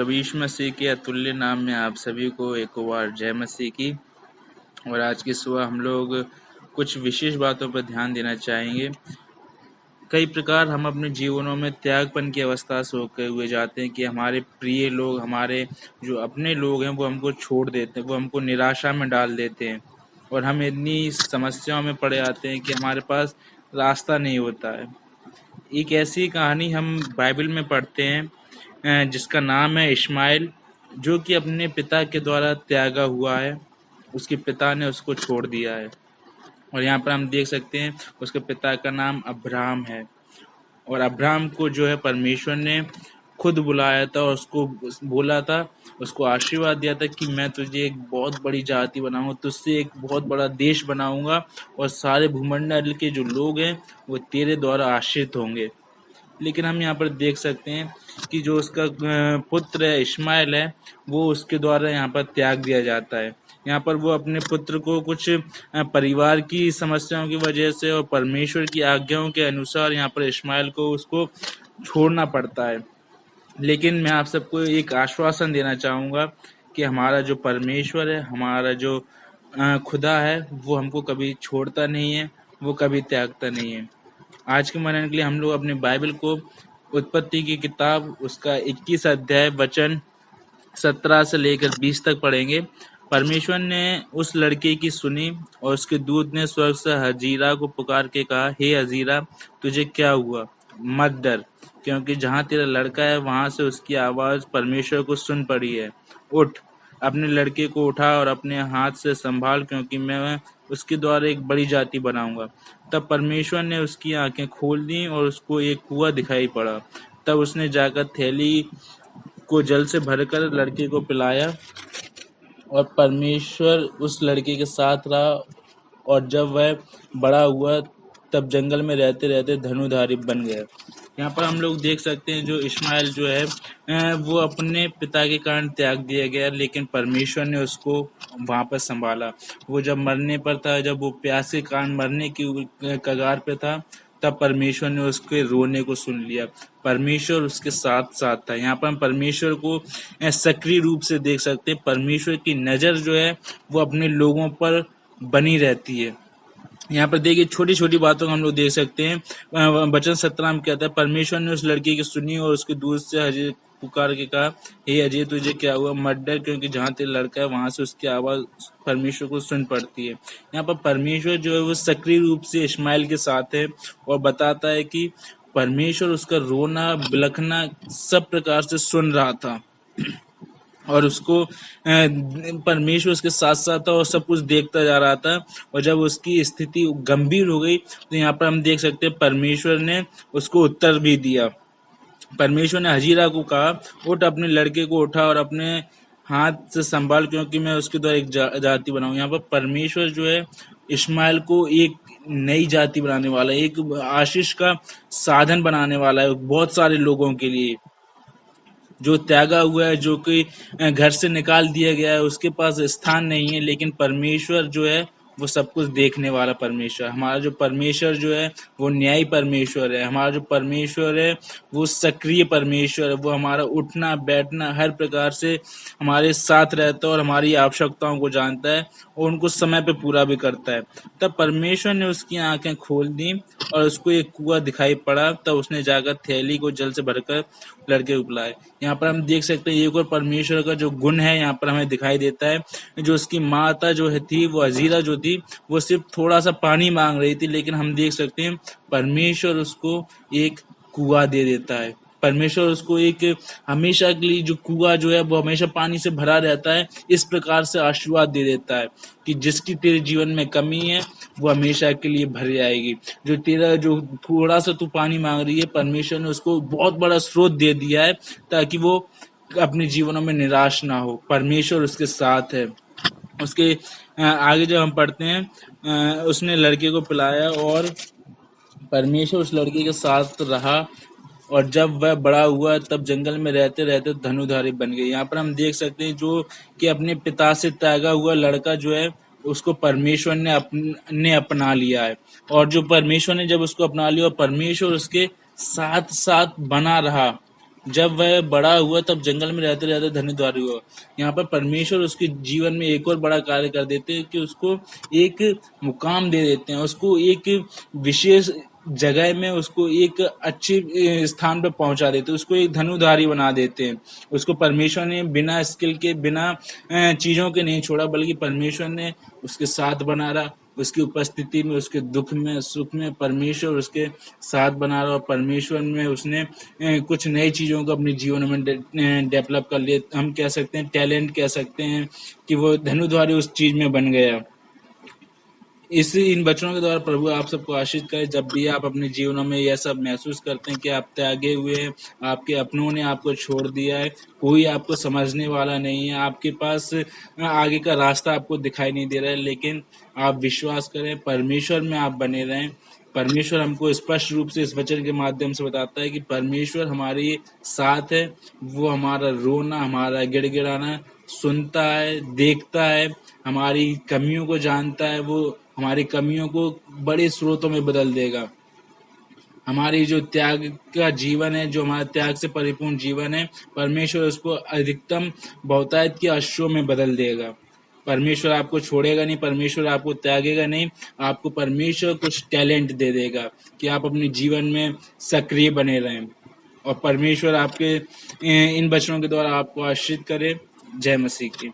प्रभु यीशु मसीह के अतुल्य नाम में आप सभी को एक बार जय मसीह की। और आज की सुबह हम लोग कुछ विशेष बातों पर ध्यान देना चाहेंगे। कई प्रकार हम अपने जीवनों में त्यागपन की अवस्था से होकर हुए जाते हैं कि हमारे प्रिय लोग, हमारे जो अपने लोग हैं वो हमको छोड़ देते हैं, वो हमको निराशा में डाल देते हैं और हम इतनी समस्याओं में पड़े आते हैं कि हमारे पास रास्ता नहीं होता है। एक ऐसी कहानी हम बाइबल में पढ़ते हैं जिसका नाम है इश्माएल, जो कि अपने पिता के द्वारा त्यागा हुआ है। उसके पिता ने उसको छोड़ दिया है और यहाँ पर हम देख सकते हैं उसके पिता का नाम अब्राहम है। और अब्राहम को जो है परमेश्वर ने खुद बुलाया था और उसको बोला था, उसको आशीर्वाद दिया था कि मैं तुझे एक बहुत बड़ी जाति बनाऊंगा, तुझसे एक बहुत बड़ा देश बनाऊंगा और सारे भूमंडल के जो लोग हैं वो तेरे द्वारा आश्रित होंगे। लेकिन हम यहाँ पर देख सकते हैं कि जो उसका पुत्र है इश्माएल है, वो उसके द्वारा यहाँ पर त्याग दिया जाता है। यहाँ पर वो अपने पुत्र को कुछ परिवार की समस्याओं की वजह से और परमेश्वर की आज्ञाओं के अनुसार यहाँ पर इश्माएल को उसको छोड़ना पड़ता है। लेकिन मैं आप सबको एक आश्वासन देना चाहूँगा कि हमारा जो परमेश्वर है, हमारा जो खुदा है, वो हमको कभी छोड़ता नहीं है, वो कभी त्यागता नहीं है। आज के मनन के लिए हम लोग अपने बाइबल को उत्पत्ति की किताब उसका 21 अध्याय वचन 17 से लेकर 20 तक पढ़ेंगे। परमेश्वर ने उस लड़के की सुनी और उसके दूत ने स्वर्ग से हजीरा को पुकार के कहा, हे हजीरा, तुझे क्या हुआ? मत डर, क्योंकि जहाँ तेरा लड़का है वहाँ से उसकी आवाज़ परमेश्वर को सुन पड़ी है। उठ, अपने लड़के को उठा और अपने हाथ से संभाल, क्योंकि मैं उसके द्वारा एक बड़ी जाति बनाऊंगा। तब परमेश्वर ने उसकी आंखें खोल दी और उसको एक कुआं दिखाई पड़ा। तब उसने जाकर थैली को जल से भरकर लड़के को पिलाया और परमेश्वर उस लड़के के साथ रहा। और जब वह बड़ा हुआ तब जंगल में रहते रहते धनुधारी बन गया। यहाँ पर हम लोग देख सकते हैं जो इश्माएल जो है वो अपने पिता के कारण त्याग दिया गया, लेकिन परमेश्वर ने उसको वहाँ पर संभाला। वो जब मरने पर था, जब वो प्यास के कारण मरने की कगार पे था, तब परमेश्वर ने उसके रोने को सुन लिया। परमेश्वर उसके साथ साथ था। यहाँ पर हम परमेश्वर को सक्रिय रूप से देख सकते हैं। परमेश्वर की नज़र जो है वो अपने लोगों पर बनी रहती है। यहाँ पर देखिए छोटी छोटी बातों को हम लोग देख सकते हैं। वचन 17 में कहता है, परमेश्वर ने उस लड़के की सुनी और उसके दूध से अजय पुकार के कहा, हे अजय, तुझे क्या हुआ? मत डर, क्योंकि जहाँ तेरा लड़का है वहां से उसकी आवाज परमेश्वर को सुन पड़ती है। यहाँ पर परमेश्वर जो है वो सक्रिय रूप से इश्माएल के साथ है और बताता है कि परमेश्वर उसका रोना बिलखना सब प्रकार से सुन रहा था और उसको परमेश्वर उसके साथ साथ था और सब कुछ देखता जा रहा था। और जब उसकी स्थिति गंभीर हो गई तो यहाँ पर हम देख सकते हैं परमेश्वर ने उसको उत्तर भी दिया। परमेश्वर ने हजीरा को कहा, उठ, अपने लड़के को उठा और अपने हाथ से संभाल, क्योंकि मैं उसके द्वारा एक जाति बनाऊं। यहाँ पर परमेश्वर जो है इश्माएल को एक नई जाति बनाने वाला है, एक आशीष का साधन बनाने वाला है बहुत सारे लोगों के लिए। जो त्यागा हुआ है, जो कि घर से निकाल दिया गया है, उसके पास स्थान नहीं है, लेकिन परमेश्वर जो है वो सब कुछ देखने वाला परमेश्वर। हमारा जो परमेश्वर जो है वो न्यायी परमेश्वर है। हमारा जो परमेश्वर है वो सक्रिय परमेश्वर है। वो हमारा उठना बैठना हर प्रकार से हमारे साथ रहता है और हमारी आवश्यकताओं को जानता है और उनको समय पे पूरा भी करता है। तब परमेश्वर ने उसकी आंखें खोल दी और उसको एक कुआं दिखाई पड़ा। तब उसने जाकर थैली को जल से भरकर लड़के को पिलाया। यहाँ पर हम देख सकते हैं एक और परमेश्वर का जो गुण है यहाँ पर हमें दिखाई देता है। जो उसकी माता जो है थी, वो हजीरा जो थी, वो सिर्फ थोड़ा सा पानी मांग रही थी, लेकिन हम देख सकते हैं परमेश्वर उसको एक कुआं दे देता है। परमेश्वर उसको एक हमेशा के लिए जो कुआं जो है वो हमेशा पानी से भरा रहता है, इस प्रकार से आशीर्वाद दे देता है कि जिसकी तेरे जीवन में कमी है वो हमेशा के लिए भर जाएगी। जो तेरा जो थोड़ा सा तू पानी मांग रही है, परमेश्वर ने उसको बहुत बड़ा स्रोत दे दिया है ताकि वो अपने जीवनों में निराश ना हो। परमेश्वर उसके साथ है। उसके आगे जब हम पढ़ते हैं, उसने लड़के को पिलाया और परमेश्वर उस लड़के के साथ रहा। और जब वह बड़ा हुआ तब जंगल में रहते रहते धनुधारी बन गए। यहाँ पर हम देख सकते हैं जो कि अपने पिता से त्यागा हुआ लड़का जो है उसको परमेश्वर ने अपना लिया है। और जो परमेश्वर ने जब उसको अपना लिया और परमेश्वर उसके साथ साथ बना रहा, जब वह बड़ा हुआ तब जंगल में रहते रहते धनुर्धारी हुआ। यहाँ पर परमेश्वर उसके जीवन में एक और बड़ा कार्य कर देते हैं कि उसको एक मुकाम दे देते हैं, उसको एक विशेष जगह में उसको एक अच्छे स्थान पर पहुंचा देते हैं, उसको एक धनुधारी बना देते हैं। उसको परमेश्वर ने बिना स्किल के, बिना चीज़ों के नहीं छोड़ा, बल्कि परमेश्वर ने उसके साथ बना रहा, उसकी उपस्थिति में, उसके दुख में, सुख में परमेश्वर उसके साथ बना रहा, और परमेश्वर में उसने कुछ नई चीज़ों को अपने जीवन में डेवलप कर लिया। हम कह सकते हैं, टैलेंट कह सकते हैं कि वो धनुधारी उस चीज़ में बन गया। इन वचनों के द्वारा प्रभु आप सबको आशीष करे। जब भी आप अपने जीवनों में यह सब महसूस करते हैं कि आप त्यागे हुए हैं, आपके अपनों ने आपको छोड़ दिया है, कोई आपको समझने वाला नहीं है, आपके पास आगे का रास्ता आपको दिखाई नहीं दे रहा है, लेकिन आप विश्वास करें, परमेश्वर में आप बने रहें। परमेश्वर हमको स्पष्ट रूप से इस वचन के माध्यम से बताता है कि परमेश्वर हमारे साथ है। वो हमारा रोना, हमारा गिड़गिड़ाना सुनता है, देखता है, हमारी कमियों को जानता है। वो हमारी कमियों को बड़े स्रोतों में बदल देगा। हमारी जो त्याग का जीवन है, जो हमारा त्याग से परिपूर्ण जीवन है, परमेश्वर उसको अधिकतम बहुतायत के अश्वों में बदल देगा। परमेश्वर आपको छोड़ेगा नहीं, परमेश्वर आपको त्यागेगा नहीं। आपको परमेश्वर कुछ टैलेंट दे देगा कि आप अपने जीवन में सक्रिय बने रहें, और परमेश्वर आपके इन वचनों के द्वारा आपको आशीष करे। जय मसीह की।